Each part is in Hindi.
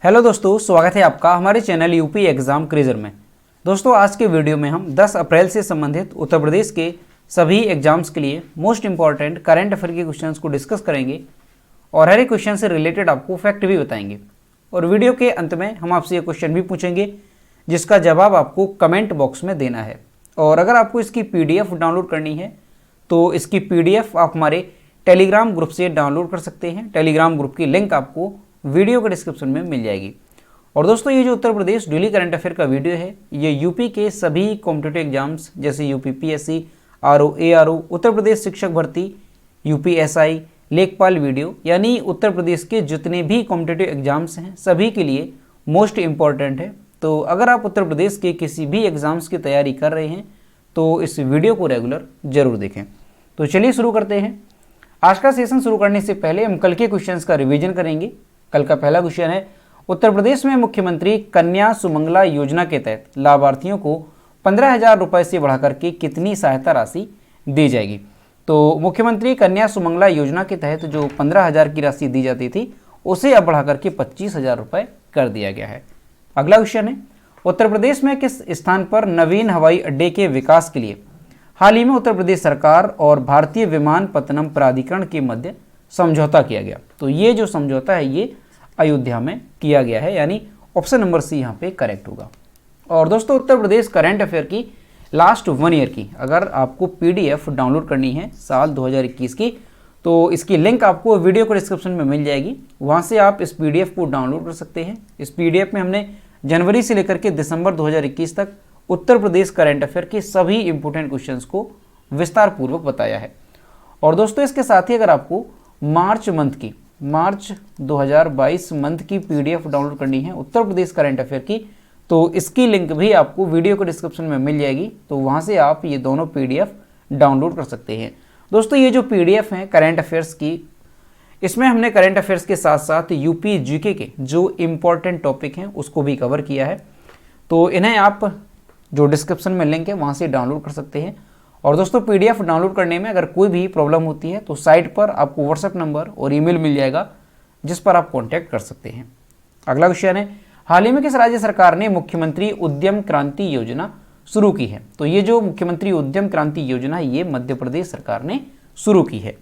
हेलो दोस्तों, स्वागत है आपका हमारे चैनल यूपी एग्जाम क्रेजर में। दोस्तों, आज के वीडियो में हम 10 अप्रैल से संबंधित उत्तर प्रदेश के सभी एग्जाम्स के लिए मोस्ट इंपॉर्टेंट करंट अफेयर के क्वेश्चंस को डिस्कस करेंगे और हर एक क्वेश्चन से रिलेटेड आपको फैक्ट भी बताएंगे। और वीडियो के अंत में हम आपसे ये क्वेश्चन भी पूछेंगे जिसका जवाब आपको कमेंट बॉक्स में देना है। और अगर आपको इसकी PDF डाउनलोड करनी है तो इसकी PDF आप हमारे टेलीग्राम ग्रुप से डाउनलोड कर सकते हैं। टेलीग्राम ग्रुप की लिंक आपको वीडियो के डिस्क्रिप्शन में मिल जाएगी। और दोस्तों, ये जो Uttar Pradesh daily current affair का वीडियो है ये यूपी के सभी कॉम्पिटिटिव एग्जाम्स जैसे UP PSC, RO, ARO, Uttar Pradesh शिक्षक भर्ती, UPSI, लेखपाल वीडियो यानी उत्तर प्रदेश के जितने भी कॉम्पिटिटिव एग्जाम्स हैं सभी के लिए मोस्ट इम्पॉर्टेंट है। तो अगर आप उत्तर प्रदेश के किसी भी एग्जाम्स की तैयारी कर रहे हैं तो इस वीडियो को रेगुलर जरूर देखें। तो चलिए शुरू करते हैं। आज का सेशन शुरू करने से पहले हम कल के क्वेश्चंस का रिवीजन करेंगे। कल का पहला क्वेश्चन है, उत्तर प्रदेश में मुख्यमंत्री कन्या सुमंगला योजना के तहत लाभार्थियों को 15,000 रुपये से बढ़ाकर के कितनी सहायता राशि दी जाएगी। तो मुख्यमंत्री कन्या सुमंगला योजना के तहत जो 15,000 की राशि दी जाती थी उसे अब बढ़ाकर के 25,000 रुपये कर दिया गया है। अगला क्वेश्चन है, उत्तर प्रदेश में किस स्थान पर नवीन हवाई अड्डे के विकास के लिए हाल ही में उत्तर प्रदेश सरकार और भारतीय विमानपत्तनम प्राधिकरण के मध्य समझौता किया गया। तो ये जो समझौता है ये अयोध्या में किया गया है, यानी ऑप्शन नंबर सी यहाँ पे करेक्ट होगा। और दोस्तों, उत्तर प्रदेश करंट अफेयर की लास्ट 1 ईयर की अगर आपको PDF डाउनलोड करनी है साल 2021 की तो इसकी लिंक आपको वीडियो के डिस्क्रिप्शन में मिल जाएगी। वहाँ से आप इस PDF को डाउनलोड कर सकते हैं। इस PDF में हमने जनवरी से लेकर के दिसंबर 2021 तक उत्तर प्रदेश करंट अफेयर के सभी इंपोर्टेंट क्वेश्चंस को विस्तार पूर्वक बताया है। और दोस्तों, इसके साथ ही अगर आपको मार्च 2022 मंथ की PDF डाउनलोड करनी है उत्तर प्रदेश करंट अफेयर की तो इसकी लिंक भी आपको वीडियो के डिस्क्रिप्शन में मिल जाएगी। तो वहाँ से आप ये दोनों PDF डाउनलोड कर सकते हैं। दोस्तों, ये जो PDF हैं करंट अफेयर्स की, इसमें हमने करंट अफेयर्स के साथ साथ यूपी GK के जो इम्पोर्टेंट टॉपिक हैं उसको भी कवर किया है। तो इन्हें आप जो डिस्क्रिप्शन में लिंक है वहाँ से डाउनलोड कर सकते हैं। और दोस्तों, PDF डाउनलोड करने में अगर कोई भी प्रॉब्लम होती है तो साइट पर आपको WhatsApp नंबर और ईमेल मिल जाएगा जिस पर आप कांटेक्ट कर सकते हैं। अगला क्वेश्चन है, हाल ही में किस राज्य सरकार ने मुख्यमंत्री उद्यम क्रांति योजना शुरू की है। तो ये जो मुख्यमंत्री उद्यम क्रांति योजना है ये मध्य प्रदेश सरकार ने शुरू की है।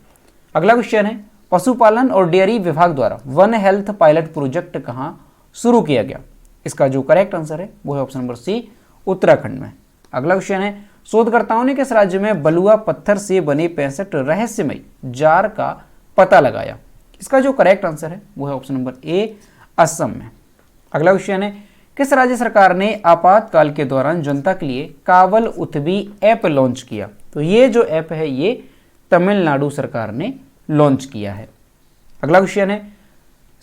अगला क्वेश्चन है, पशुपालन और डेयरी विभाग द्वारा वन हेल्थ पायलट प्रोजेक्ट कहाँ शुरू किया गया। इसका जो करेक्ट आंसर है वो है ऑप्शन नंबर सी, उत्तराखंड में। अगला क्वेश्चन है, शोधकर्ताओं ने किस राज्य में बलुआ पत्थर से बने 65 रहस्यमयी जार का पता लगाया। इसका जो करेक्ट आंसर है वो है ऑप्शन नंबर ए, असम में। अगला क्वेश्चन है, किस राज्य सरकार ने आपातकाल के दौरान जनता के लिए कावल उथबी ऐप लॉन्च किया। तो ये जो ऐप है ये तमिलनाडु सरकार ने लॉन्च किया है। अगला क्वेश्चन है,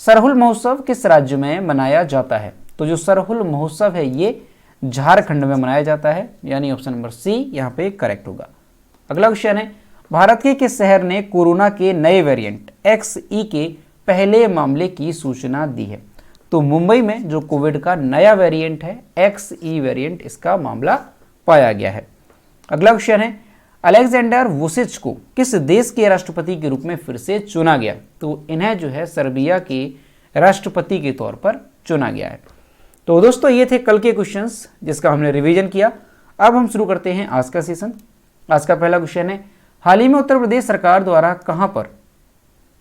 सरहुल महोत्सव किस राज्य में मनाया जाता है। तो जो सरहुल महोत्सव है ये झारखंड में मनाया जाता है, यानी ऑप्शन नंबर सी यहाँ पे करेक्ट होगा। अगला क्वेश्चन है, भारत के किस शहर ने कोरोना के नए वेरिएंट XE के पहले मामले की सूचना दी है। तो मुंबई में जो कोविड का नया वेरिएंट है XE वेरिएंट, इसका मामला पाया गया है। अगला क्वेश्चन है, अलेक्जेंडर वुसिच को किस देश के राष्ट्रपति के रूप में फिर से चुना गया। तो इन्हें जो है सर्बिया के राष्ट्रपति के तौर पर चुना गया है। तो दोस्तों, ये थे कल के क्वेश्चंस जिसका हमने रिवीजन किया। अब हम शुरू करते हैं आज का सेशन। आज का पहला क्वेश्चन है, हाल ही में उत्तर प्रदेश सरकार द्वारा कहां पर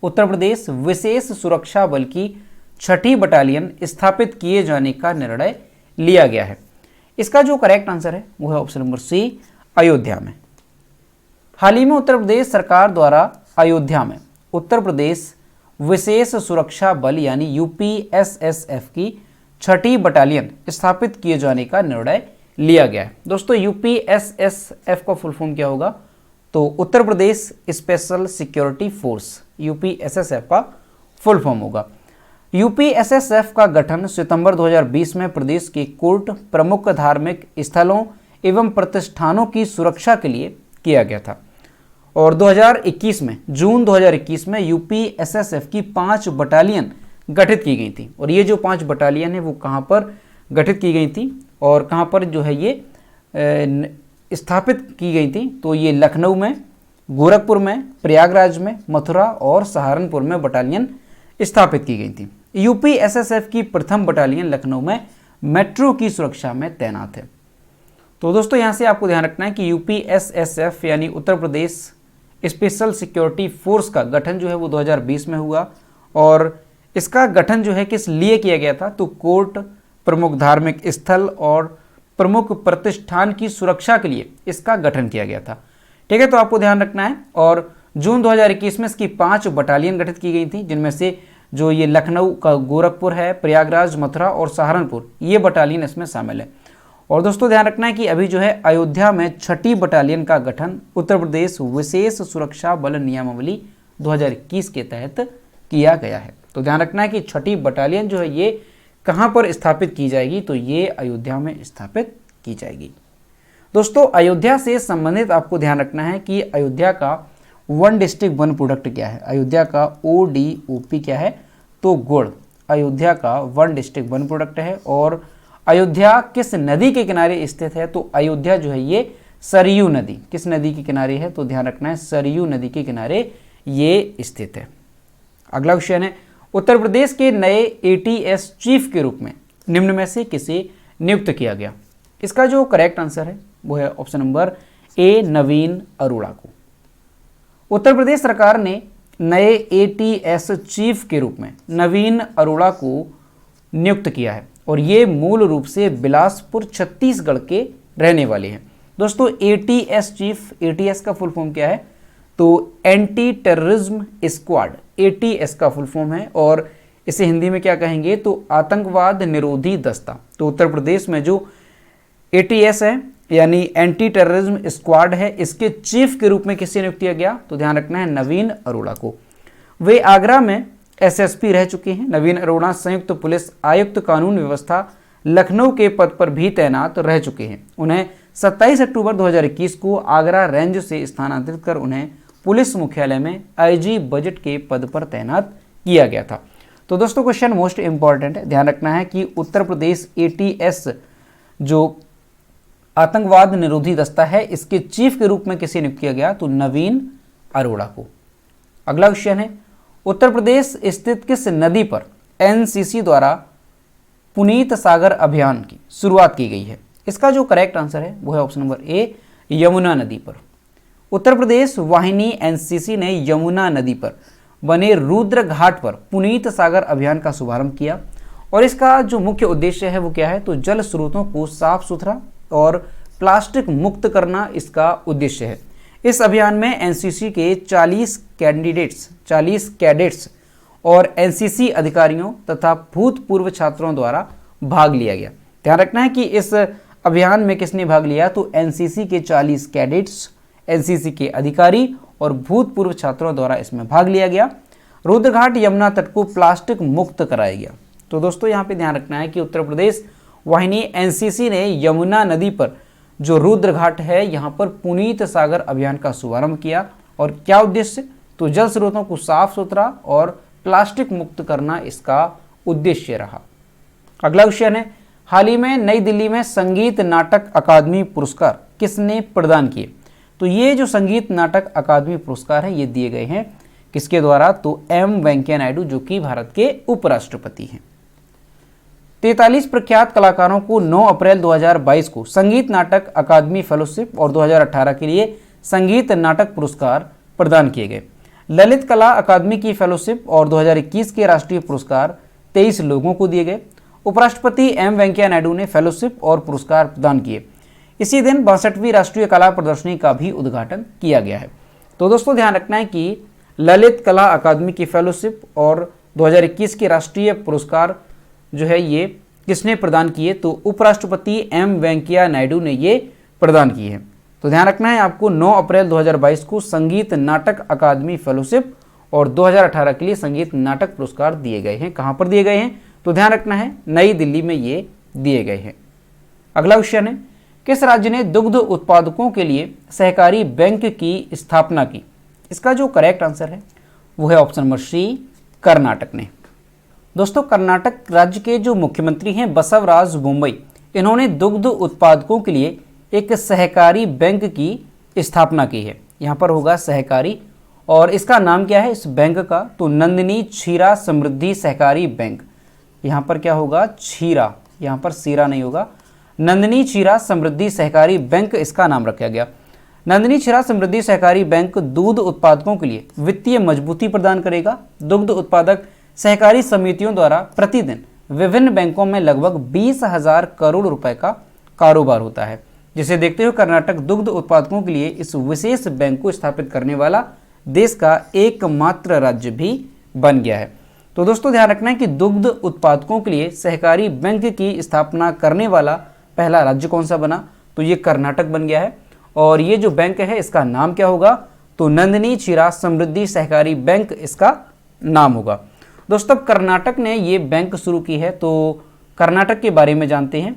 उत्तर प्रदेश विशेष सुरक्षा बल की 6ठी बटालियन स्थापित किए जाने का निर्णय लिया गया है। इसका जो करेक्ट आंसर है वो है ऑप्शन नंबर सी, अयोध्या में। हाल ही में उत्तर प्रदेश सरकार द्वारा अयोध्या में उत्तर प्रदेश विशेष सुरक्षा बल यानी UPSSF की 6ठी बटालियन स्थापित किए जाने का निर्णय लिया गया है। दोस्तों, UPSSF का फुल फॉर्म क्या होगा। तो Uttar Pradesh special security force UPSSF का फुल फॉर्म होगा। UPSSF का गठन सितंबर 2020 में प्रदेश के कोर्ट, प्रमुख धार्मिक स्थलों एवं प्रतिष्ठानों की सुरक्षा के लिए किया गया था। और 2021 में जून 2021 में UPSSF की 5 बटालियन गठित की गई थी। और ये जो 5 बटालियन है वो कहाँ पर गठित की गई थी और कहाँ पर जो है ये स्थापित की गई थी। तो ये लखनऊ में, गोरखपुर में, प्रयागराज में, मथुरा और सहारनपुर में बटालियन स्थापित की गई थी। यूपी एसएसएफ की प्रथम बटालियन लखनऊ में मेट्रो की सुरक्षा में तैनात है। तो दोस्तों यहाँ से आपको ध्यान रखना है कि यूपी एसएसएफ यानी Uttar Pradesh special security force का गठन जो है वो 2020 में हुआ, और इसका गठन जो है किस लिए किया गया था, तो कोर्ट, प्रमुख धार्मिक स्थल और प्रमुख प्रतिष्ठान की सुरक्षा के लिए इसका गठन किया गया था। ठीक है, तो आपको ध्यान रखना है। और जून 2021 में इसकी 5 बटालियन गठित की गई थी, जिनमें से जो ये लखनऊ का गोरखपुर है, प्रयागराज, मथुरा और सहारनपुर, ये बटालियन इसमें शामिल है। और दोस्तों ध्यान रखना है कि अभी जो है अयोध्या में 6ठी बटालियन का गठन उत्तर प्रदेश विशेष सुरक्षा बल नियमावली 2021 के तहत किया गया है। तो ध्यान रखना है कि 6ठी बटालियन जो है ये कहाँ पर स्थापित की जाएगी, तो ये अयोध्या में स्थापित की जाएगी। दोस्तों अयोध्या से संबंधित आपको ध्यान रखना है कि अयोध्या का वन डिस्ट्रिक्ट वन प्रोडक्ट क्या है, अयोध्या का ODOP क्या है, तो गुड़ अयोध्या का वन डिस्ट्रिक्ट वन प्रोडक्ट है। और अयोध्या किस नदी के किनारे स्थित है, तो अयोध्या जो है ये सरयू नदी, किस नदी के किनारे है, तो ध्यान रखना है सरयू नदी के किनारे ये स्थित है। अगला क्वेश्चन है, उत्तर प्रदेश के नए ATS चीफ के रूप में निम्न में से किसे नियुक्त किया गया। इसका जो करेक्ट आंसर है वो है ऑप्शन नंबर A, नवीन अरोड़ा को। उत्तर प्रदेश सरकार ने नए ATS चीफ के रूप में नवीन अरोड़ा को नियुक्त किया है, और ये मूल रूप से बिलासपुर छत्तीसगढ़ के रहने वाले हैं। दोस्तों ATS चीफ, ATS का फुल फॉर्म क्या है, तो एंटी टेररिज्म स्क्वाड, ATS का फुल फॉर्म है, और इसे हिंदी में क्या कहेंगे, तो आतंकवाद निरोधी दस्ता। तो उत्तर प्रदेश में जो ATS है यानी एंटी टेररिज्म स्क्वाड है, इसके चीफ के रूप में किसे नियुक्त किया गया, तो ध्यान रखना है नवीन अरोड़ा को। वे आगरा में SSP रह चुके हैं। नवीन अरोड़ा संयुक्त पुलिस आयुक्त कानून व्यवस्था लखनऊ के पद पर भी तैनात रह चुके हैं। उन्हें 27 अक्टूबर 2021 को आगरा रेंज से स्थानांतरित कर उन्हें पुलिस मुख्यालय में IG बजट के पद पर तैनात किया गया था। तो दोस्तों क्वेश्चन मोस्ट इंपॉर्टेंट है, ध्यान रखना है कि उत्तर प्रदेश ATS जो आतंकवाद निरोधी दस्ता है, इसके चीफ के रूप में किसे नियुक्त किया गया, तो नवीन अरोड़ा को। अगला क्वेश्चन है, उत्तर प्रदेश स्थित किस नदी पर NCC द्वारा पुनीत सागर अभियान की शुरुआत की गई है। इसका जो करेक्ट आंसर है वो है ऑप्शन नंबर A, यमुना नदी पर। उत्तर प्रदेश वाहिनी NCC ने यमुना नदी पर बने रुद्र घाट पर पुनीत सागर अभियान का शुभारंभ किया, और इसका जो मुख्य उद्देश्य है वो क्या है, तो जल स्रोतों को साफ सुथरा और प्लास्टिक मुक्त करना इसका उद्देश्य है। इस अभियान में NCC के 40 कैडेट्स और NCC अधिकारियों तथा भूतपूर्व छात्रों द्वारा भाग लिया गया। ध्यान रखना है कि इस अभियान में किसने भाग लिया, तो NCC के 40 कैडेट्स, NCC के अधिकारी और भूतपूर्व छात्रों द्वारा इसमें भाग लिया गया। रुद्रघाट यमुना तट को प्लास्टिक मुक्त कराया गया। तो दोस्तों यहाँ पे ध्यान रखना है कि उत्तर प्रदेश वाहिनी NCC ने यमुना नदी पर जो रुद्रघाट है यहाँ पर पुनीत सागर अभियान का शुभारंभ किया, और क्या उद्देश्य, तो जल स्रोतों को साफ सुथरा और प्लास्टिक मुक्त करना इसका उद्देश्य रहा। अगला क्वेश्चन है, हाल ही में नई दिल्ली में संगीत नाटक अकादमी पुरस्कार किसने प्रदान किए। तो ये जो संगीत नाटक अकादमी पुरस्कार है ये दिए गए हैं किसके द्वारा, तो M वेंकैया नायडू जो कि भारत के उपराष्ट्रपति हैं। 43 प्रख्यात कलाकारों को 9 अप्रैल 2022 को संगीत नाटक अकादमी फेलोशिप और 2018 के लिए संगीत नाटक पुरस्कार प्रदान किए गए। ललित कला अकादमी की फेलोशिप और 2021 के राष्ट्रीय पुरस्कार 23 लोगों को दिए गए। उपराष्ट्रपति M वेंकैया नायडू ने फेलोशिप और पुरस्कार प्रदान किए। इसी दिन 62वीं राष्ट्रीय कला प्रदर्शनी का भी उद्घाटन किया गया है। तो दोस्तों ध्यान रखना है कि ललित कला अकादमी की फेलोशिप और 2021 के राष्ट्रीय पुरस्कार जो है ये किसने प्रदान किए, तो उपराष्ट्रपति M वेंकैया नायडू ने ये प्रदान किए हैं। तो ध्यान रखना है आपको 9 अप्रैल 2022 को संगीत नाटक अकादमी फेलोशिप और 2018 के लिए संगीत नाटक पुरस्कार दिए गए हैं। कहाँ पर दिए गए हैं, तो ध्यान रखना है नई दिल्ली में ये दिए गए हैं। अगला क्वेश्चन है, किस राज्य ने दुग्ध उत्पादकों के लिए सहकारी बैंक की स्थापना की। इसका जो करेक्ट आंसर है वो है ऑप्शन नंबर C, कर्नाटक ने। दोस्तों कर्नाटक राज्य के जो मुख्यमंत्री हैं बसवराज बोम्मई, इन्होंने दुग्ध उत्पादकों के लिए एक सहकारी बैंक की स्थापना की है। यहाँ पर होगा सहकारी और इसका नाम क्या है इस बैंक का, तो नंदिनी क्षीरा समृद्धि सहकारी बैंक। यहाँ पर क्या होगा, क्षीरा, यहाँ पर सीरा नहीं होगा, नंदिनी क्षीरा समृद्धि सहकारी बैंक इसका नाम रखा गया। नंदिनी क्षीरा समृद्धि सहकारी बैंक दूध उत्पादकों के लिए वित्तीय मजबूती प्रदान करेगा। दुग्ध उत्पादक सहकारी समितियों द्वारा प्रतिदिन विभिन्न बैंकों में लगभग 20,000 करोड़ रुपए का कारोबार होता है, जिसे देखते हुए कर्नाटक दुग्ध उत्पादकों के लिए इस विशेष बैंक को स्थापित करने वाला देश का एकमात्र राज्य भी बन गया है। तो दोस्तों ध्यान रखना है कि दुग्ध उत्पादकों के लिए सहकारी बैंक की स्थापना करने वाला पहला राज्य कौन सा बना, तो ये कर्नाटक बन गया है। और ये जो बैंक है इसका नाम क्या होगा, तो नंदिनी क्षीरा समृद्धि सहकारी बैंक इसका नाम होगा। दोस्तों कर्नाटक ने ये बैंक शुरू की है, तो कर्नाटक के बारे में जानते हैं।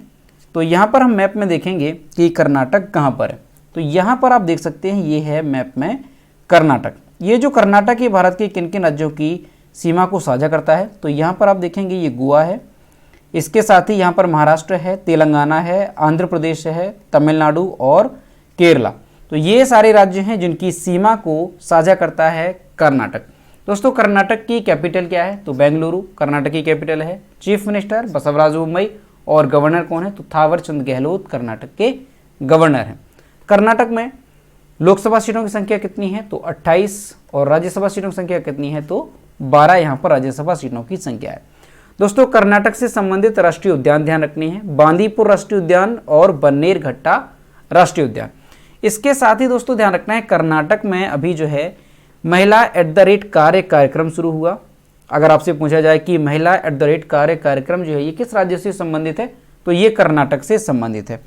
तो यहाँ पर हम मैप में देखेंगे कि कर्नाटक कहाँ पर है। तो यहाँ पर आप देख सकते हैं, ये है मैप में कर्नाटक। ये जो कर्नाटक है भारत के किन किन राज्यों की सीमा को साझा करता है, तो यहाँ पर आप देखेंगे ये गोवा है, इसके साथ ही यहाँ पर महाराष्ट्र है, तेलंगाना है, आंध्र प्रदेश है, तमिलनाडु और केरला। तो ये सारे राज्य हैं जिनकी सीमा को साझा करता है कर्नाटक। दोस्तों कर्नाटक की कैपिटल क्या है, तो बेंगलुरु कर्नाटक की कैपिटल है। चीफ मिनिस्टर बसवराज बोम्मई और गवर्नर कौन है, तो थावर चंद गहलोत कर्नाटक के गवर्नर हैं। कर्नाटक में लोकसभा सीटों की संख्या कितनी है, तो 28 और राज्यसभा सीटों की संख्या कितनी है, तो 12 यहाँ पर राज्यसभा सीटों की संख्या है। दोस्तों कर्नाटक से संबंधित राष्ट्रीय उद्यान ध्यान रखने हैं, बांदीपुर राष्ट्रीय उद्यान और बन्नेरघट्टा राष्ट्रीय उद्यान। इसके साथ ही दोस्तों ध्यान रखना है कर्नाटक में अभी जो है महिला @कार्य कार्यक्रम शुरू हुआ। अगर आपसे पूछा जाए कि महिला @कार्य कार्यक्रम जो है ये किस राज्य से संबंधित है, तो ये कर्नाटक से संबंधित है।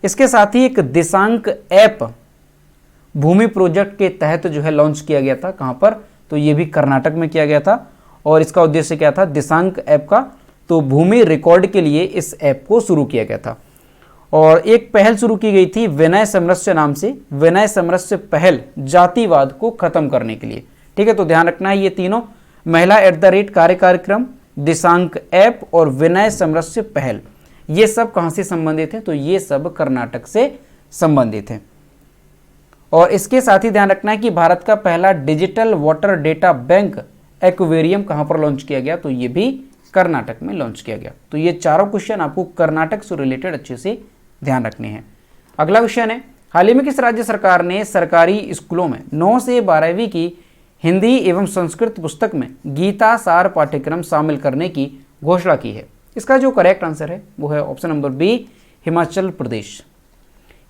इसके साथ ही एक दिशांक ऐप भूमि प्रोजेक्ट के तहत जो है लॉन्च किया गया था, कहाँ पर, तो ये भी कर्नाटक में किया गया था। और इसका उद्देश्य क्या था, दिशांक ऐप का, तो भूमि रिकॉर्ड के लिए इस ऐप को शुरू किया गया था। और एक पहल शुरू की गई थी विनय समरस्य नाम से, विनय समरस्य पहल जातिवाद को खत्म करने के लिए। ठीक है, तो ध्यान रखना है ये तीनों, महिला @कार्य कार्यक्रम, दिशांक ऐप और विनय समरस्य पहल, ये सब कहां से संबंधित है, तो ये सब कर्नाटक से संबंधित है। और इसके साथ ही ध्यान रखना है कि भारत का पहला digital water data bank aquarium कहां पर लॉन्च किया गया, तो ये भी कर्नाटक में लॉन्च किया गया। तो ये चारों क्वेश्चन आपको कर्नाटक से रिलेटेड अच्छे से ध्यान रखने हैं। अगला क्वेश्चन है, हाल ही में किस राज्य सरकार ने सरकारी स्कूलों में 9 से 12वीं की हिंदी एवं संस्कृत पुस्तक में गीता सार पाठ्यक्रम शामिल करने की घोषणा की है। इसका जो करेक्ट आंसर है वो है option number B, Himachal Pradesh.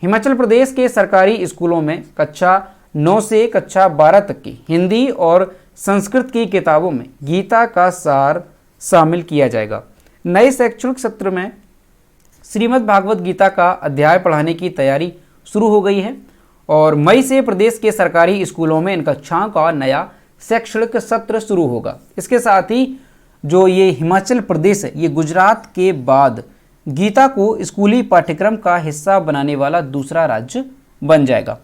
Himachal Pradesh के सरकारी स्कूलों में कक्षा 9 से कक्षा 12 तक की हिंदी और संस्कृत की किताबों में गीता का सार शामिल किया जाएगा। नए शैक्षणिक सत्र में श्रीमद् भागवत गीता का अध्याय पढ़ाने की तैयारी शुरू हो गई है और मई से प्रदेश के सरकारी स्कूलों में इन कक्षाओं का नया शैक्षणिक सत्र शुरू होगा। इसके साथ ही जो ये हिमाचल प्रदेश है ये गुजरात के बाद गीता को स्कूली पाठ्यक्रम का हिस्सा बनाने वाला दूसरा राज्य बन जाएगा।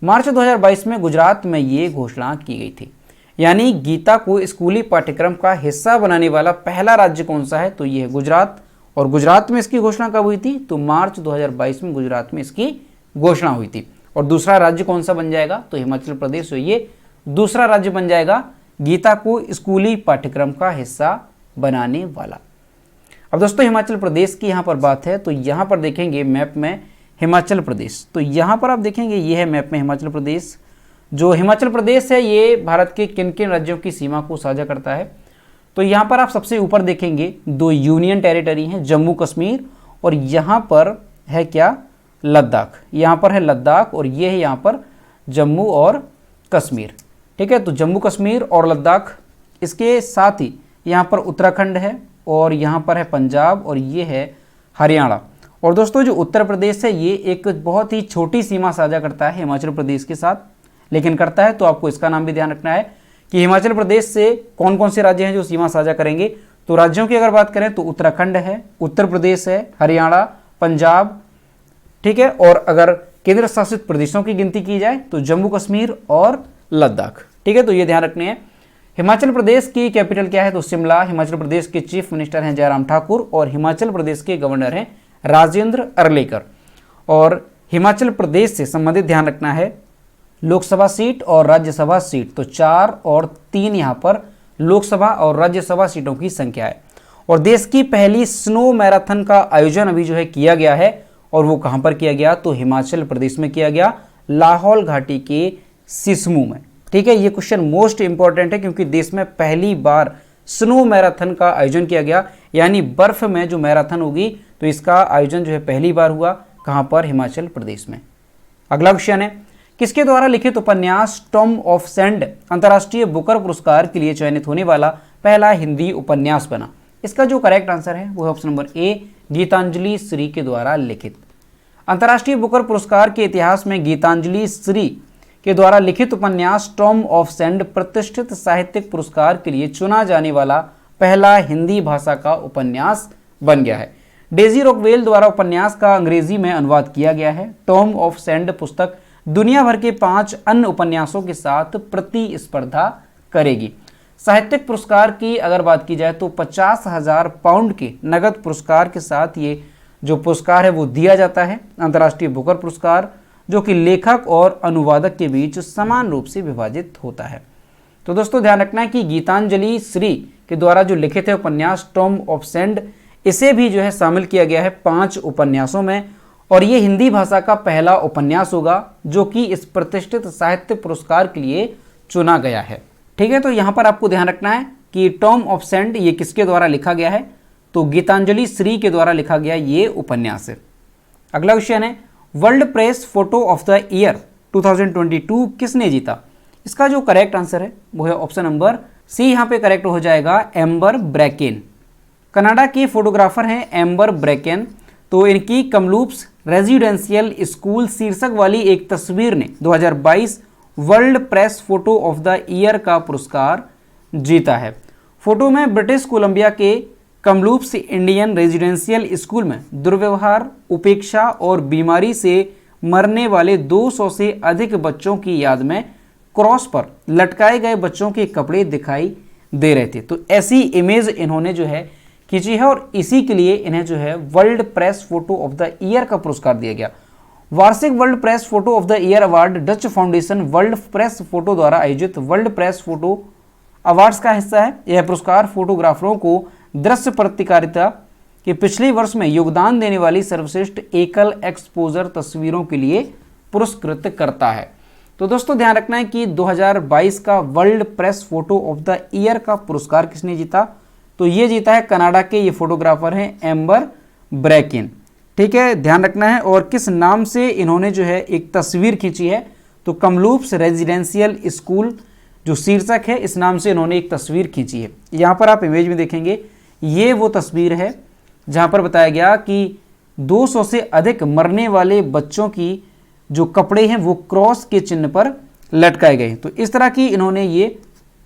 मार्च 2022 में गुजरात में ये घोषणा की गई थी। यानी गीता को स्कूली पाठ्यक्रम का हिस्सा बनाने वाला पहला राज्य कौन सा है, तो ये है गुजरात। और गुजरात में इसकी घोषणा कब हुई थी, तो मार्च 2022 में गुजरात में इसकी घोषणा हुई थी। और दूसरा राज्य कौन सा बन जाएगा, तो हिमाचल प्रदेश ये दूसरा राज्य बन जाएगा गीता को स्कूली पाठ्यक्रम का हिस्सा बनाने वाला। अब दोस्तों हिमाचल प्रदेश की यहाँ पर बात है, तो यहाँ पर देखेंगे मैप में हिमाचल प्रदेश, तो यहाँ पर आप देखेंगे ये है मैप में हिमाचल प्रदेश। जो हिमाचल प्रदेश है ये भारत के किन किन राज्यों की सीमा को साझा करता है, तो यहाँ पर आप सबसे ऊपर देखेंगे 2 यूनियन टेरिटरी हैं, जम्मू कश्मीर और यहाँ पर है क्या, लद्दाख। यहाँ पर है लद्दाख और ये है यहाँ पर जम्मू और कश्मीर। ठीक है, तो जम्मू कश्मीर और लद्दाख, इसके साथ ही यहाँ पर उत्तराखंड है और यहाँ पर है पंजाब और ये है हरियाणा। और दोस्तों जो उत्तर प्रदेश है ये एक बहुत ही छोटी सीमा साझा करता है हिमाचल प्रदेश के साथ, लेकिन करता है, तो आपको इसका नाम भी ध्यान रखना है कि हिमाचल प्रदेश से कौन कौन से राज्य हैं जो सीमा साझा करेंगे। तो राज्यों की अगर बात करें तो उत्तराखंड है, उत्तर प्रदेश है, हरियाणा, पंजाब, ठीक है। और अगर केंद्र शासित प्रदेशों की गिनती की जाए तो जम्मू कश्मीर और लद्दाख। ठीक है, तो ये ध्यान रखने हैं। हिमाचल प्रदेश की कैपिटल क्या है, तो शिमला। हिमाचल प्रदेश के चीफ मिनिस्टर हैं जयराम ठाकुर और हिमाचल प्रदेश के गवर्नर हैं राजेंद्र अर्लेकर। और हिमाचल प्रदेश से संबंधित ध्यान रखना है लोकसभा सीट और राज्यसभा सीट, तो 4 और 3 यहाँ पर लोकसभा और राज्यसभा सीटों की संख्या है। और देश की पहली स्नो मैराथन का आयोजन अभी जो है किया गया है, और वो कहाँ पर किया गया, तो हिमाचल प्रदेश में किया गया, लाहौल घाटी के सिस्सू में। ठीक है, ये क्वेश्चन मोस्ट इंपॉर्टेंट है क्योंकि देश में पहली बार स्नो मैराथन का आयोजन किया गया, यानी बर्फ में जो मैराथन होगी, तो इसका आयोजन जो है पहली बार हुआ, कहाँ पर, हिमाचल प्रदेश में। अगला क्वेश्चन है, किसके द्वारा लिखित उपन्यास टॉम ऑफ सैंड अंतर्राष्ट्रीय बुकर पुरस्कार के लिए चयनित होने वाला पहला हिंदी उपन्यास बना? इसका जो करेक्ट आंसर है वो है option number A, Geetanjali Shree के द्वारा लिखित। अंतर्राष्ट्रीय बुकर पुरस्कार के इतिहास में गीतांजलि श्री के द्वारा लिखित उपन्यास टॉम ऑफ सैंड प्रतिष्ठित साहित्यिक पुरस्कार के लिए चुना जाने वाला पहला हिंदी भाषा का उपन्यास बन गया है। डेजी रॉकवेल द्वारा उपन्यास का अंग्रेजी में अनुवाद किया गया है। टॉम ऑफ सैंड पुस्तक दुनिया भर के 5 अन्य उपन्यासों के साथ प्रतिस्पर्धा करेगी। साहित्यिक पुरस्कार की अगर बात की जाए तो 50,000 पाउंड के नगद पुरस्कार के साथ ये जो पुरस्कार है वो दिया जाता है। अंतर्राष्ट्रीय बुकर पुरस्कार जो कि लेखक और अनुवादक के बीच समान रूप से विभाजित होता है। तो दोस्तों ध्यान रखना है कि गीतांजलि श्री के द्वारा जो लिखित है उपन्यास टॉम ऑफ सैंड, इसे भी जो है शामिल किया गया है 5 उपन्यासों में, और ये हिंदी भाषा का पहला उपन्यास होगा जो कि इस प्रतिष्ठित साहित्य पुरस्कार के लिए चुना गया है। ठीक है, तो यहाँ पर आपको ध्यान रखना है कि टॉम ऑफ सैंड ये किसके द्वारा लिखा गया है, तो गीतांजलि श्री के द्वारा लिखा गया ये उपन्यास है। अगला क्वेश्चन है, world press photo of the year 2022 किसने जीता? इसका जो करेक्ट आंसर है वो है ऑप्शन नंबर सी, यहाँ पे करेक्ट हो जाएगा एम्बर ब्रैकेन। कनाडा के फोटोग्राफर हैं एम्बर ब्रैकेन, तो इनकी कमलूप्स रेजिडेंशियल स्कूल शीर्षक वाली एक तस्वीर ने 2022 world press photo of the year का पुरस्कार जीता है। फोटो में ब्रिटिश कोलंबिया के कमलूप्स इंडियन रेजिडेंशियल स्कूल में दुर्व्यवहार, उपेक्षा और बीमारी से मरने वाले 200 से अधिक बच्चों की याद में क्रॉस पर लटकाए गए बच्चों के कपड़े दिखाई दे रहे थे। तो ऐसी इमेज इन्होंने जो है खींची है, और इसी के लिए इन्हें जो है world press photo of the year का पुरस्कार दिया गया। वार्षिक world press photo of the year award Dutch foundation world press photo द्वारा आयोजित वर्ल्ड प्रेस फोटो अवार्ड्स का हिस्सा है। यह पुरस्कार फोटोग्राफरों को दृश्य पत्रकारिता के पिछले वर्ष में योगदान देने वाली सर्वश्रेष्ठ एकल एक्सपोजर तस्वीरों के लिए पुरस्कृत करता है। तो दोस्तों ध्यान रखना है कि 2022 का world press photo of the year का पुरस्कार किसने जीता, तो ये जीता है कनाडा के ये फोटोग्राफर हैं एम्बर ब्रैकेन। ठीक है, ध्यान रखना है। और किस नाम से इन्होंने जो है एक तस्वीर खींची है, तो कमलूप्स रेजिडेंशियल स्कूल जो शीर्षक है इस नाम से इन्होंने एक तस्वीर खींची है। यहाँ पर आप इमेज में देखेंगे, ये वो तस्वीर है जहाँ पर बताया गया कि 200 से अधिक मरने वाले बच्चों की जो कपड़े हैं वो क्रॉस के चिन्ह पर लटकाए गए। तो इस तरह की इन्होंने ये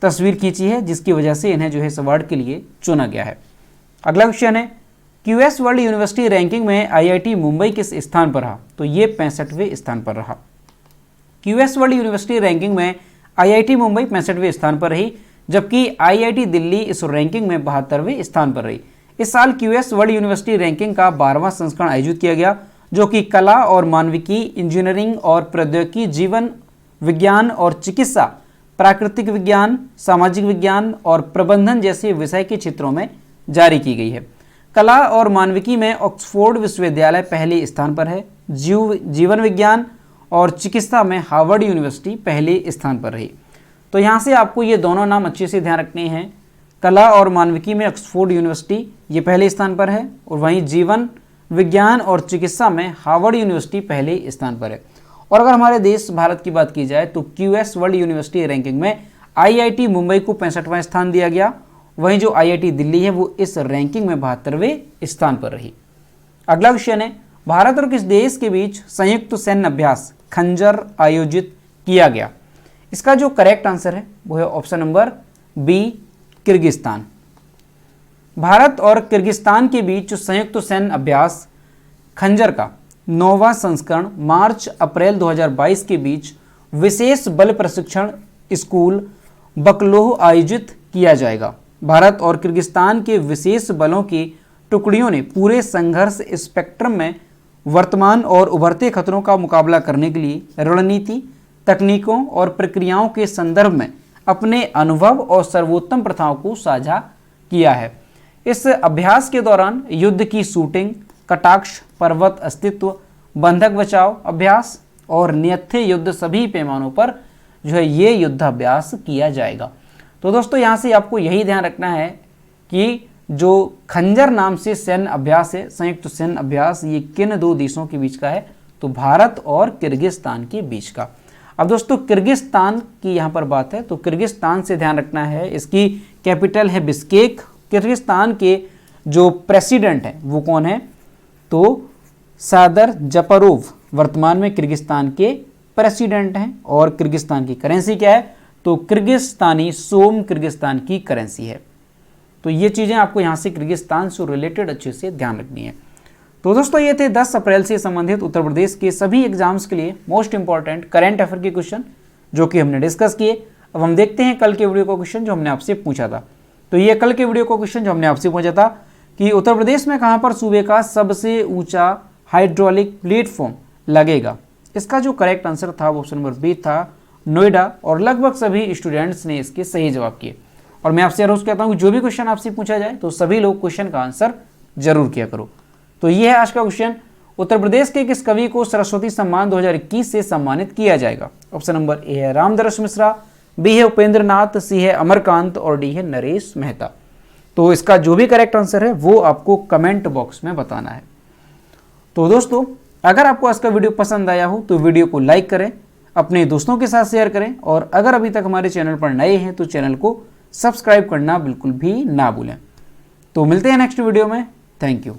तस्वीर खींची है जिसकी वजह से इन्हें जो है इस अवार्ड के लिए चुना गया है। अगला क्वेश्चन है, क्यूएस वर्ल्ड यूनिवर्सिटी रैंकिंग में आईआईटी मुंबई किस स्थान पर रहा, तो ये 65वें स्थान पर रहा। क्यूएस वर्ल्ड यूनिवर्सिटी रैंकिंग में आईआईटी मुंबई 65वें स्थान पर रही, जबकि आईआईटी दिल्ली इस रैंकिंग में 72वें स्थान पर रही। इस साल क्यूएस वर्ल्ड यूनिवर्सिटी रैंकिंग का 12वां संस्करण आयोजित किया गया, जो कि कला और मानविकी, इंजीनियरिंग और प्रौद्योगिकी, जीवन विज्ञान और चिकित्सा, प्राकृतिक विज्ञान, सामाजिक विज्ञान और प्रबंधन जैसे विषय के क्षेत्रों में जारी की गई है। कला और मानविकी में ऑक्सफोर्ड विश्वविद्यालय पहले स्थान पर है। जीवन विज्ञान और चिकित्सा में हार्वर्ड यूनिवर्सिटी पहले स्थान पर रही। तो यहाँ से आपको ये दोनों नाम अच्छे से ध्यान रखने हैं। कला और मानविकी में ऑक्सफोर्ड यूनिवर्सिटी ये पहले स्थान पर है, और वहीं जीवन विज्ञान और चिकित्सा में हार्वर्ड यूनिवर्सिटी पहले स्थान पर है। और अगर हमारे देश भारत की बात की जाए तो क्यूएस वर्ल्ड यूनिवर्सिटी रैंकिंग में आईआईटी मुंबई को 65वां स्थान दिया गया, वहीं जो आईआईटी दिल्ली है वो इस रैंकिंग में 72वें स्थान पर रही। अगला क्वेश्चन है, भारत और किस देश के बीच संयुक्त सैन्य अभ्यास खंजर आयोजित किया गया? इसका जो करेक्ट आंसर है वो है option number B, Kyrgyzstan. Bharat और किर्गिस्तान के बीच संयुक्त सैन्य अभ्यास खंजर का 9वां संस्करण मार्च अप्रैल 2022 के बीच विशेष बल प्रशिक्षण स्कूल बकलोह आयोजित किया जाएगा। भारत और किर्गिस्तान के विशेष बलों की टुकड़ियों ने पूरे संघर्ष स्पेक्ट्रम में वर्तमान और उभरते खतरों का मुकाबला करने के लिए रणनीति, तकनीकों और प्रक्रियाओं के संदर्भ में अपने अनुभव और सर्वोत्तम प्रथाओं को साझा किया है। इस अभ्यास के दौरान युद्ध की शूटिंग, कटाक्ष, पर्वत अस्तित्व, बंधक बचाव अभ्यास और नियत्थे युद्ध सभी पैमानों पर जो है ये युद्धाभ्यास किया जाएगा। तो दोस्तों यहाँ से आपको यही ध्यान रखना है कि जो खंजर नाम से सैन्य अभ्यास है, संयुक्त सैन्य अभ्यास, ये किन दो देशों के बीच का है? तो भारत और किर्गिस्तान के बीच का। अब दोस्तों किर्गिस्तान की यहाँ पर बात है, तो किर्गिस्तान से ध्यान रखना है, इसकी कैपिटल है बिश्केक। किर्गिस्तान के जो प्रेसिडेंट हैं वो कौन है? तो सादर जपरोव वर्तमान में किर्गिस्तान के प्रेसिडेंट हैं। और किर्गिस्तान की करेंसी क्या है? तो किर्गिस्तानी सोम किर्गिस्तान की करेंसी है। तो ये चीज़ें आपको यहाँ से किर्गिस्तान से रिलेटेड अच्छे से ध्यान रखनी है। तो दोस्तों ये थे 10 अप्रैल से संबंधित उत्तर प्रदेश के सभी एग्जाम्स के लिए मोस्ट इंपॉर्टेंट करंट अफेयर के क्वेश्चन जो कि हमने डिस्कस किए। अब हम देखते हैं कल के वीडियो का क्वेश्चन जो हमने आपसे पूछा था। तो ये कल के वीडियो का क्वेश्चन जो हमने आपसे पूछा था कि उत्तर प्रदेश में कहाँ पर सूबे का सबसे ऊंचा हाइड्रोलिक प्लेटफॉर्म लगेगा? इसका जो करेक्ट आंसर था वो ऑप्शन नंबर बी था, नोएडा। और लगभग सभी स्टूडेंट्स ने इसके सही जवाब किए। और मैं आपसे रोज कहता हूँ कि जो भी क्वेश्चन आपसे पूछा जाए तो सभी लोग क्वेश्चन का आंसर जरूर किया करो। तो ये है आज का क्वेश्चन, उत्तर प्रदेश के किस कवि को सरस्वती सम्मान 2021 से सम्मानित किया जाएगा? ऑप्शन नंबर ए है रामदरस मिश्रा, बी है उपेंद्र नाथ, सी है अमरकांत और डी है नरेश मेहता। तो इसका जो भी करेक्ट आंसर है वो आपको कमेंट बॉक्स में बताना है। तो दोस्तों अगर आपको आज का वीडियो पसंद आया हो तो वीडियो को लाइक करें, अपने दोस्तों के साथ शेयर करें और अगर अभी तक हमारे चैनल पर नए हैं तो चैनल को सब्सक्राइब करना बिल्कुल भी ना भूलें। तो मिलते हैं नेक्स्ट वीडियो में। Thank you.